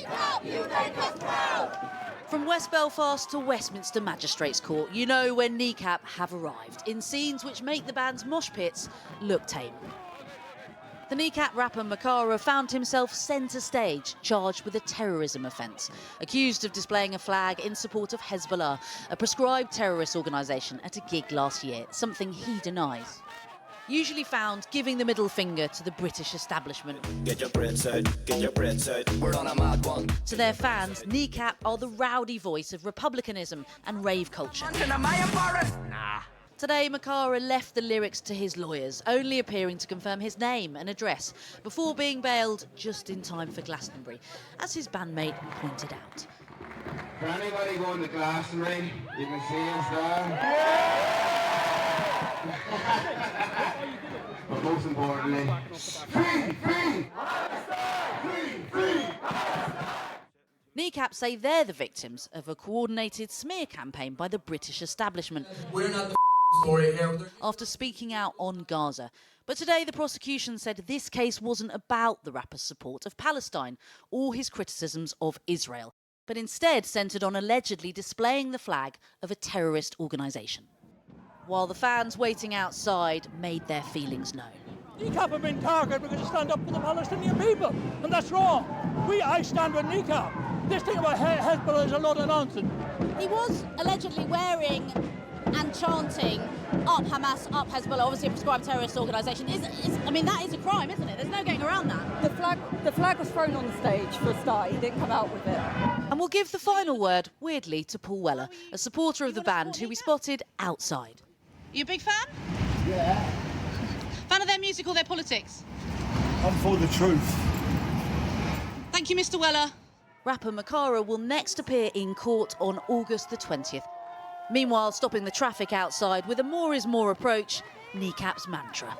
Kneecap, you make us proud! From West Belfast to Westminster Magistrates Court, you know when Kneecap have arrived, in scenes which make the band's mosh pits look tame. The Kneecap rapper Mo Chara found himself centre stage, charged with a terrorism offence, accused of displaying a flag in support of Hezbollah, a proscribed terrorist organisation, at a gig last year, something he denies. Usually found giving the middle finger to the British establishment. Get your bread set, get your bread set. We're on a mad one. To their fans, Kneecap are the rowdy voice of republicanism and rave culture. Nah. Today, Mo Chara left the lyrics to his lawyers, only appearing to confirm his name and address before being bailed just in time for Glastonbury, as his bandmate pointed out. For anybody going to Glastonbury, you can see us there. But most importantly, free, free! Kneecap say they're the victims of a coordinated smear campaign by the British establishment. We're not the story here. After speaking out on Gaza. But today the prosecution said this case wasn't about the rapper's support of Palestine or his criticisms of Israel, but instead centred on allegedly displaying the flag of a terrorist organisation. While the fans waiting outside made their feelings known. Kneecap have been targeted because they stand up for the Palestinian people, and that's wrong. I stand with Kneecap. This thing about Hezbollah is a lot of nonsense. He was allegedly wearing and chanting up Hamas, up Hezbollah, obviously a proscribed terrorist organisation. I mean, that is a crime, isn't it? There's no getting around that. The flag was thrown on the stage for a start. He didn't come out with it. And we'll give the final word, weirdly, to Paul Weller, a supporter of the band who we spotted outside. You a big fan? Yeah. Fan of their music or their politics? I'm for the truth. Thank you, Mr. Weller. Rapper Mo Chara will next appear in court on August the 20th. Meanwhile, stopping the traffic outside with a more is more approach, Kneecap's mantra.